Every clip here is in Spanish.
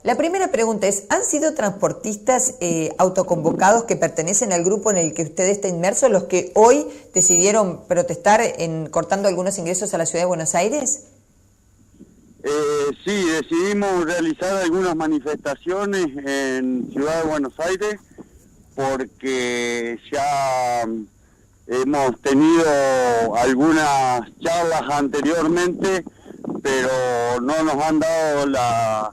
La primera pregunta es, ¿han sido transportistas autoconvocados que pertenecen al grupo en el que usted está inmerso los que hoy decidieron protestar cortando algunos ingresos a la ciudad de Buenos Aires? Sí, decidimos realizar algunas manifestaciones en Ciudad de Buenos Aires porque ya hemos tenido algunas charlas anteriormente, pero no nos han dado la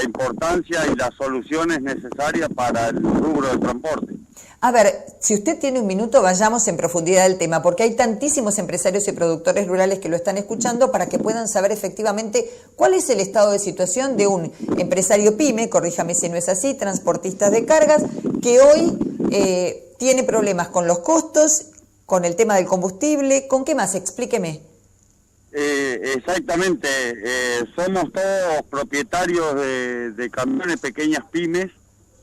importancia y las soluciones necesarias para el rubro del transporte. A ver, si usted tiene un minuto, vayamos en profundidad del tema, porque hay tantísimos empresarios y productores rurales que lo están escuchando para que puedan saber efectivamente cuál es el estado de situación de un empresario pyme, corríjame si no es así, transportistas de cargas, que hoy tiene problemas con los costos, con el tema del combustible. ¿Con qué más? Explíqueme. Exactamente, somos todos propietarios de camiones, pequeñas pymes,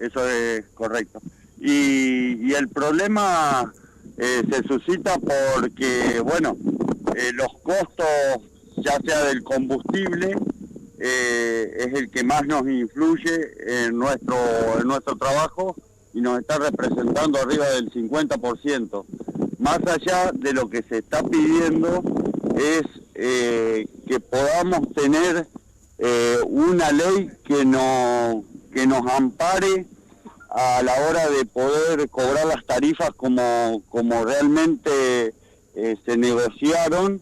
eso es correcto. Y el problema se suscita porque, bueno, los costos, ya sea del combustible, es el que más nos influye en nuestro trabajo y nos está representando arriba del 50%. Más allá de lo que se está pidiendo es que podamos tener una ley que nos ampare a la hora de poder cobrar las tarifas como realmente se negociaron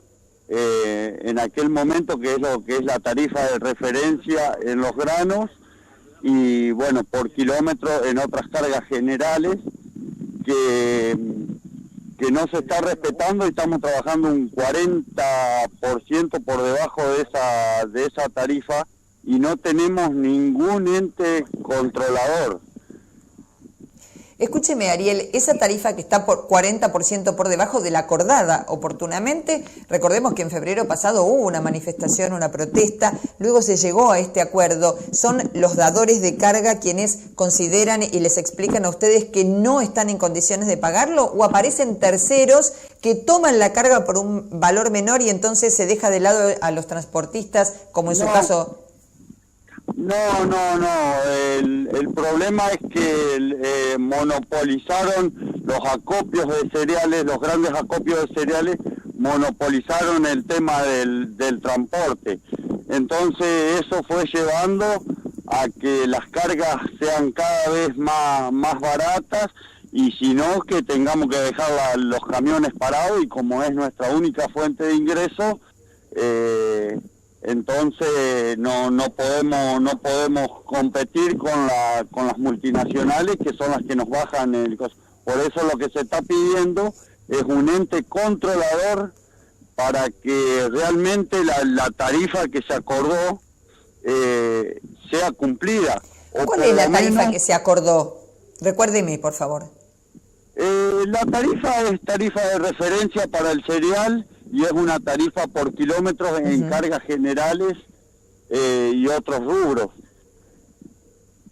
en aquel momento, que es lo que es la tarifa de referencia en los granos y bueno, por kilómetro en otras cargas generales que no se está respetando y estamos trabajando un 40% por debajo de esa tarifa y no tenemos ningún ente controlador. Escúcheme, Ariel, esa tarifa que está por 40% por debajo de la acordada oportunamente, recordemos que en febrero pasado hubo una manifestación, una protesta, luego se llegó a este acuerdo. ¿Son los dadores de carga quienes consideran y les explican a ustedes que no están en condiciones de pagarlo o aparecen terceros que toman la carga por un valor menor y entonces se deja de lado a los transportistas, como en su caso? No. El problema es que monopolizaron los acopios de cereales, los grandes acopios de cereales, monopolizaron el tema del transporte. Entonces eso fue llevando a que las cargas sean cada vez más baratas y si no, que tengamos que dejar los camiones parados y como es nuestra única fuente de ingreso, entonces no podemos competir con las multinacionales que son las que nos bajan el costo. Por eso lo que se está pidiendo es un ente controlador para que realmente la tarifa que se acordó sea cumplida. ¿Cuál es la tarifa que se acordó? Recuérdeme, por favor. La tarifa es tarifa de referencia para el cereal y es una tarifa por kilómetros en cargas generales y otros rubros.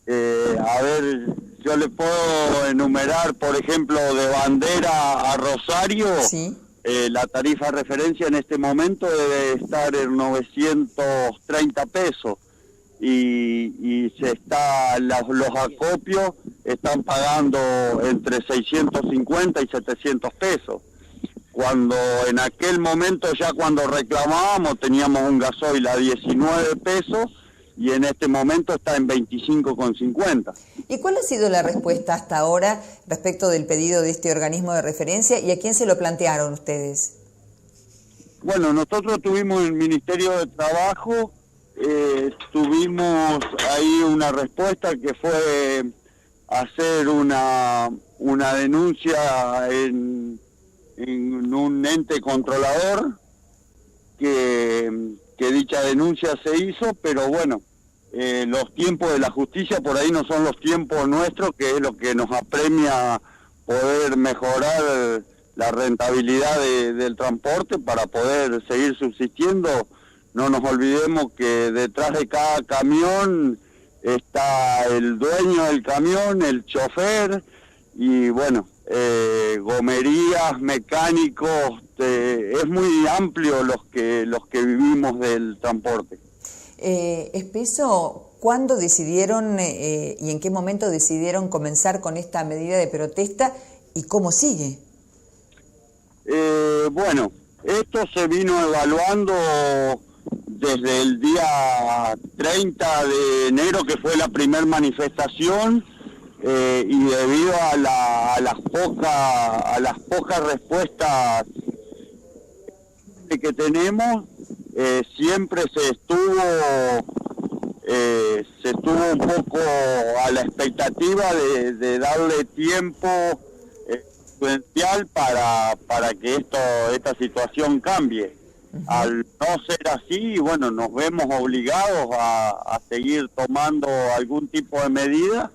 A ver, yo le puedo enumerar, por ejemplo, de Bandera a Rosario, ¿sí? La tarifa de referencia en este momento debe estar en 930 pesos y los acopios están pagando entre 650 y 700 pesos. Cuando en aquel momento, ya cuando reclamábamos, teníamos un gasoil a 19 pesos y en este momento está en 25,50. ¿Y cuál ha sido la respuesta hasta ahora respecto del pedido de este organismo de referencia y a quién se lo plantearon ustedes? Bueno, nosotros tuvimos el Ministerio de Trabajo, tuvimos ahí una respuesta que fue hacer una denuncia en un ente controlador, que dicha denuncia se hizo, pero bueno, los tiempos de la justicia por ahí no son los tiempos nuestros, que es lo que nos apremia poder mejorar la rentabilidad del transporte para poder seguir subsistiendo. No nos olvidemos que detrás de cada camión está el dueño del camión, el chofer y bueno, gomerías, mecánicos, es muy amplio los que vivimos del transporte. Espeso, ¿cuándo decidieron y en qué momento decidieron comenzar con esta medida de protesta y cómo sigue? Bueno, esto se vino evaluando desde el día 30 de enero, que fue la primera manifestación, y debido a las pocas respuestas que tenemos, siempre se estuvo un poco a la expectativa de darle tiempo prudencial para que esta situación cambie. Al no ser así, bueno, nos vemos obligados a seguir tomando algún tipo de medida,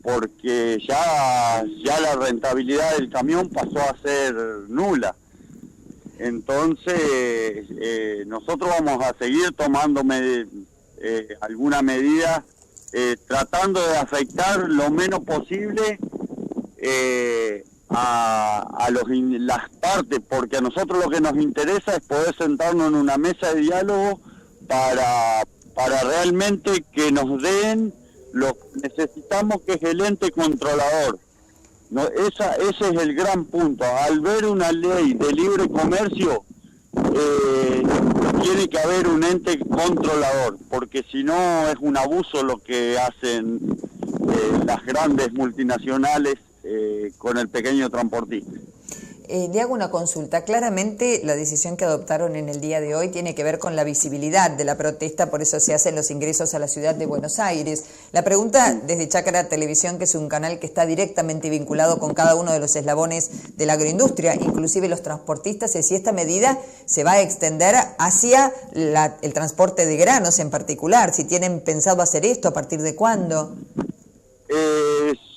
porque ya la rentabilidad del camión pasó a ser nula. Entonces, nosotros vamos a seguir tomando alguna medida, tratando de afectar lo menos posible a las partes, porque a nosotros lo que nos interesa es poder sentarnos en una mesa de diálogo para realmente que nos den lo que necesitamos, que es el ente controlador. No, ese es el gran punto. Al ver una ley de libre comercio, tiene que haber un ente controlador, porque si no es un abuso lo que hacen las grandes multinacionales con el pequeño transportista. Le hago una consulta. Claramente la decisión que adoptaron en el día de hoy tiene que ver con la visibilidad de la protesta, por eso se hacen los ingresos a la ciudad de Buenos Aires. La pregunta desde Chácara Televisión, que es un canal que está directamente vinculado con cada uno de los eslabones de la agroindustria, inclusive los transportistas, es si esta medida se va a extender hacia el transporte de granos en particular, si tienen pensado hacer esto, ¿a partir de cuándo?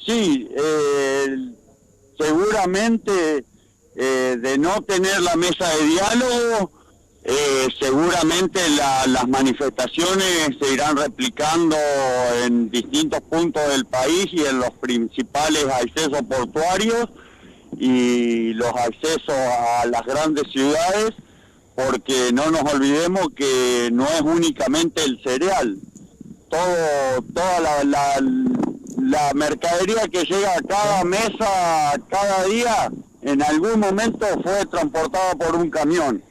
Sí, seguramente... de no tener la mesa de diálogo, seguramente las manifestaciones se irán replicando en distintos puntos del país y en los principales accesos portuarios y los accesos a las grandes ciudades, porque no nos olvidemos que no es únicamente el cereal, toda la mercadería que llega a cada mesa, cada día, en algún momento fue transportada por un camión.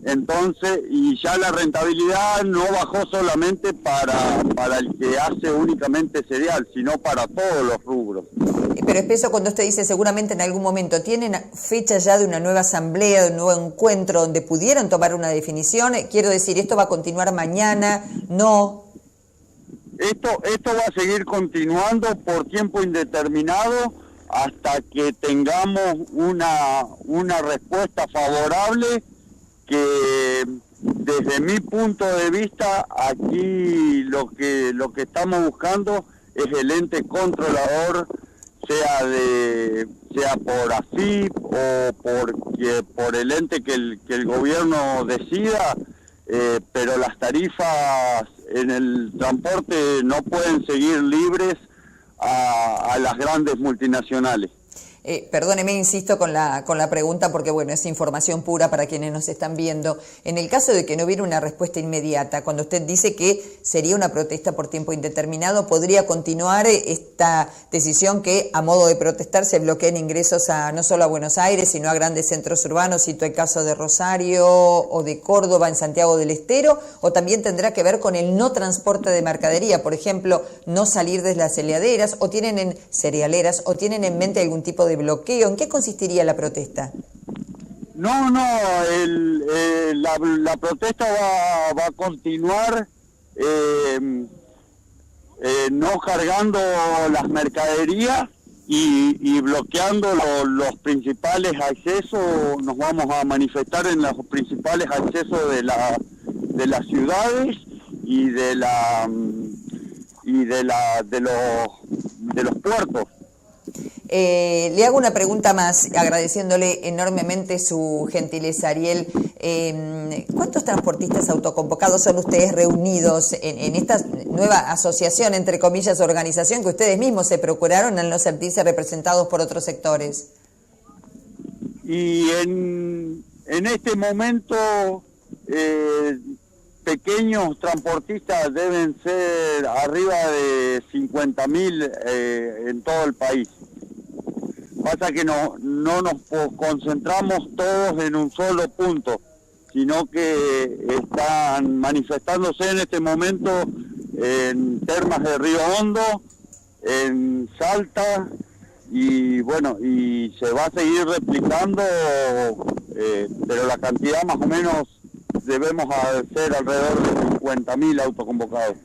Entonces, y ya la rentabilidad no bajó solamente para el que hace únicamente cereal, sino para todos los rubros. Pero Espeso, cuando usted dice seguramente en algún momento, ¿tienen fecha ya de una nueva asamblea, de un nuevo encuentro donde pudieron tomar una definición? Quiero decir, ¿esto va a continuar mañana? ¿No? Esto va a seguir continuando por tiempo indeterminado, hasta que tengamos una respuesta favorable, que desde mi punto de vista aquí lo que estamos buscando es el ente controlador, sea por AFIP o por el ente que el gobierno decida, pero las tarifas en el transporte no pueden seguir libres a las grandes multinacionales. Perdóneme, insisto con la pregunta porque, bueno, es información pura para quienes nos están viendo. En el caso de que no hubiera una respuesta inmediata, cuando usted dice que sería una protesta por tiempo indeterminado, ¿podría continuar esta decisión que, a modo de protestar, se bloqueen ingresos no solo a Buenos Aires, sino a grandes centros urbanos, cito el caso de Rosario o de Córdoba, en Santiago del Estero, o también tendrá que ver con el no transporte de mercadería, por ejemplo, no salir desde las cerealeras, o tienen en mente algún tipo de bloqueo? ¿En qué consistiría la protesta? No, la protesta va a continuar, no cargando las mercaderías y bloqueando los principales accesos. Nos vamos a manifestar en los principales accesos de las ciudades y de los puertos. Le hago una pregunta más, agradeciéndole enormemente su gentileza, Ariel. ¿Cuántos transportistas autoconvocados son ustedes reunidos en esta nueva asociación, entre comillas, organización que ustedes mismos se procuraron al no sentirse representados por otros sectores? Y en este momento pequeños transportistas deben ser arriba de 50.000 en todo el país. Pasa que no nos concentramos todos en un solo punto, sino que están manifestándose en este momento en Termas de Río Hondo, en Salta, y bueno, y se va a seguir replicando, pero la cantidad más o menos debemos hacer alrededor de 50.000 autoconvocados.